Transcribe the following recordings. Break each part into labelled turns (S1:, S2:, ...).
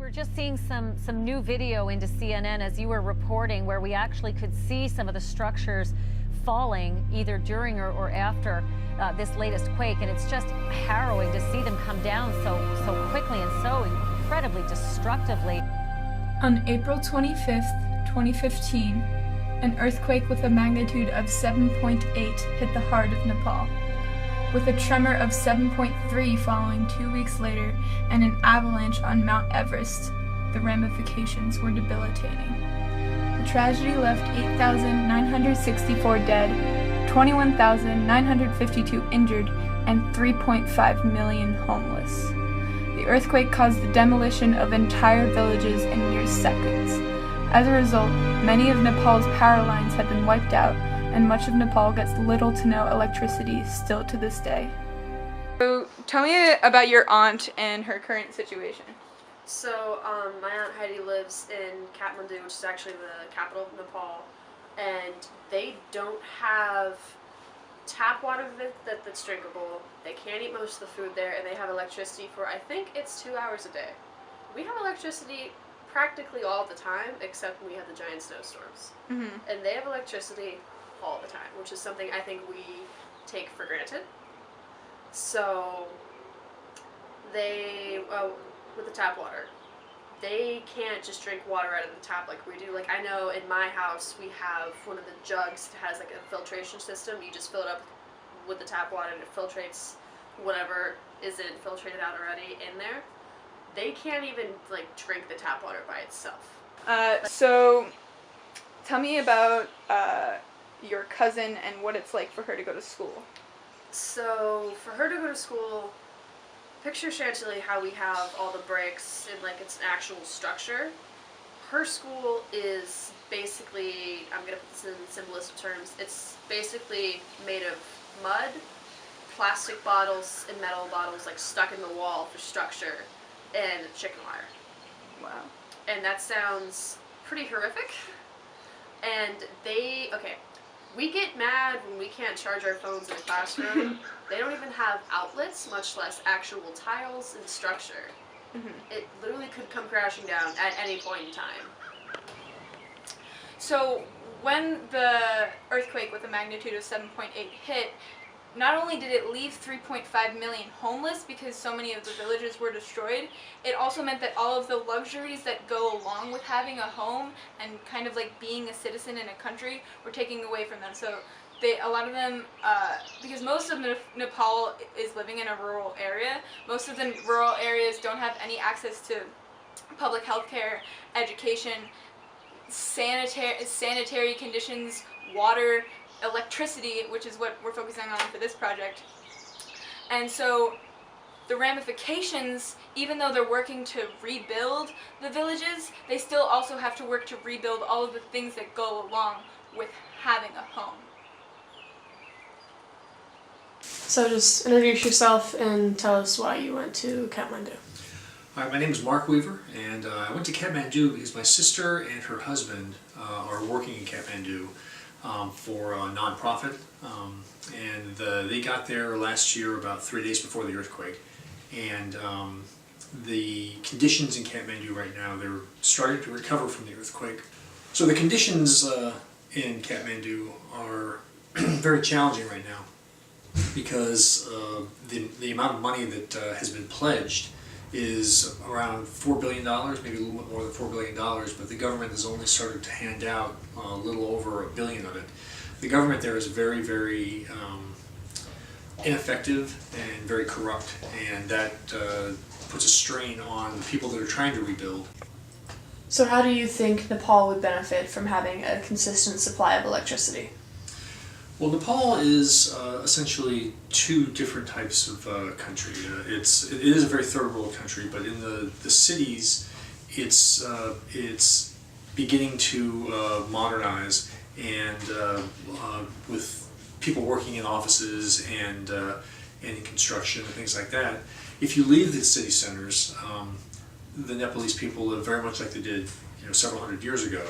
S1: We're just seeing some new video into CNN as you were reporting, where we actually could see some of the structures falling either during or after this latest quake, and it's just harrowing to see them come down so quickly and so incredibly destructively.
S2: On April 25th, 2015, an earthquake with a magnitude of 7.8 hit the heart of Nepal, with a tremor of 7.3 following 2 weeks later and an avalanche on Mount Everest. The ramifications were debilitating. The tragedy left 8,964 dead, 21,952 injured, and 3.5 million homeless. The earthquake caused the demolition of entire villages in mere seconds. As a result, many of Nepal's power lines have been wiped out, and much of Nepal gets little to no electricity still to this day. So tell me about your aunt and her current situation.
S3: So, my Aunt Heidi lives in Kathmandu, which is actually the capital of Nepal, and they don't have tap water that's drinkable. They can't eat most of the food there, and they have electricity for, I think it's 2 hours a day. We have electricity practically all the time, except when we have the giant snowstorms.
S2: Mm-hmm.
S3: And they have electricity all the time, which is something I think we take for granted. So, they, with the tap water, they can't just drink water out of the tap like we do. Like, I know in my house we have one of the jugs that has like a filtration system. You just fill it up with the tap water and it filtrates whatever isn't filtrated out already in there. They can't even like drink the tap water by itself.
S2: So tell me about your cousin and what it's like for her to go to school.
S3: So for her to go to school, picture essentially how we have all the bricks and like it's an actual structure. Her school is basically, I'm going to put this in simplest terms, it's basically made of mud, plastic bottles, and metal bottles like stuck in the wall for structure, and chicken wire.
S2: Wow.
S3: And that sounds pretty horrific. And we get mad when we can't charge our phones in the classroom. They don't even have outlets, much less actual tiles and structure.
S2: Mm-hmm.
S3: It literally could come crashing down at any point in time.
S2: So when the earthquake with a magnitude of 7.8 hit, not only did it leave 3.5 million homeless because so many of the villages were destroyed, it also meant that all of the luxuries that go along with having a home and kind of like being a citizen in a country were taken away from them. So a lot of them, because most of Nepal is living in a rural area, most of the rural areas don't have any access to public health care, education, sanitary conditions, water, electricity, which is what we're focusing on for this project. And so the ramifications, even though they're working to rebuild the villages, they still also have to work to rebuild all of the things that go along with having a home.
S4: So just introduce yourself and tell us why you went to Kathmandu.
S5: Hi, my name is Mark Weaver, and I went to Kathmandu because my sister and her husband are working in Kathmandu for a non-profit, and they got there last year about 3 days before the earthquake, and the conditions in Kathmandu right now, they're starting to recover from the earthquake. So the conditions in Kathmandu are very challenging right now because the amount of money that has been pledged is around $4 billion, maybe a little bit more than $4 billion, but the government has only started to hand out a little over $1 billion of it. The government there is very, very ineffective and very corrupt, and that puts a strain on the people that are trying to rebuild.
S4: So how do you think Nepal would benefit from having a consistent supply of electricity?
S5: Well, Nepal is essentially two different types of country. It is a very third world country, but in the cities, it's beginning to modernize, and with people working in offices and in construction and things like that. If you leave the city centers, the Nepalese people live very much like they did, several hundred years ago,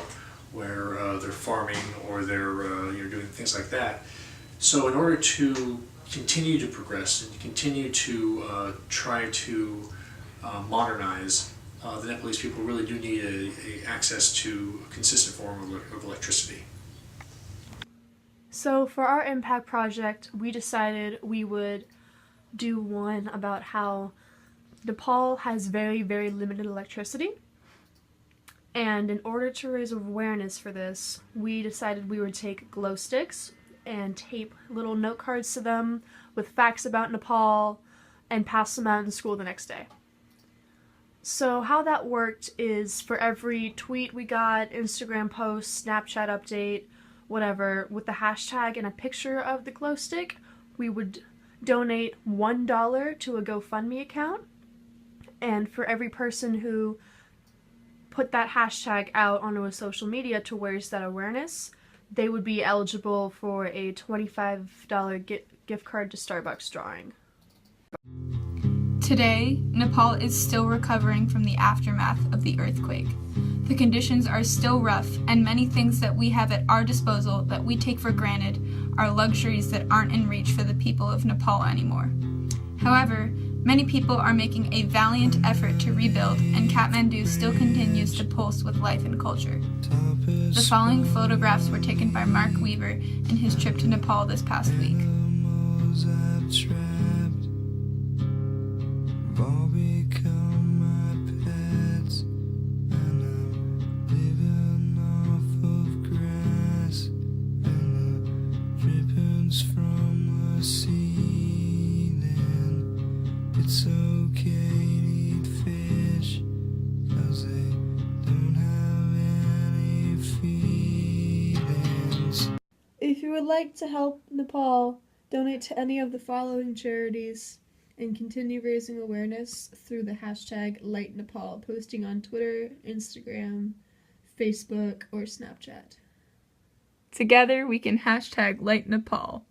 S5: where they're farming or they're doing things like that. So in order to continue to progress and continue to try to modernize, the Nepalese people really do need access to a consistent form of electricity.
S4: So for our impact project, we decided we would do one about how Nepal has very, very limited electricity. And in order to raise awareness for this, we decided we would take glow sticks and tape little note cards to them with facts about Nepal and pass them out in school the next day. So how that worked is for every tweet we got, Instagram post, Snapchat update, whatever, with the hashtag and a picture of the glow stick, we would donate $1 to a GoFundMe account. And for every person who put that hashtag out onto a social media to raise that awareness, they would be eligible for a $25 gift card to Starbucks drawing.
S2: Today, Nepal is still recovering from the aftermath of the earthquake. The conditions are still rough, and many things that we have at our disposal that we take for granted are luxuries that aren't in reach for the people of Nepal anymore. However, many people are making a valiant effort to rebuild, and Kathmandu still continues to pulse with life and culture. The following photographs were taken by Mark Weaver in his trip to Nepal this past week.
S6: It's okay to eat fish, 'cause they don't have any feelings.
S4: If you would like to help Nepal, donate to any of the following charities and continue raising awareness through the hashtag Light Nepal, posting on Twitter, Instagram, Facebook, or Snapchat.
S2: Together we can hashtag Light Nepal.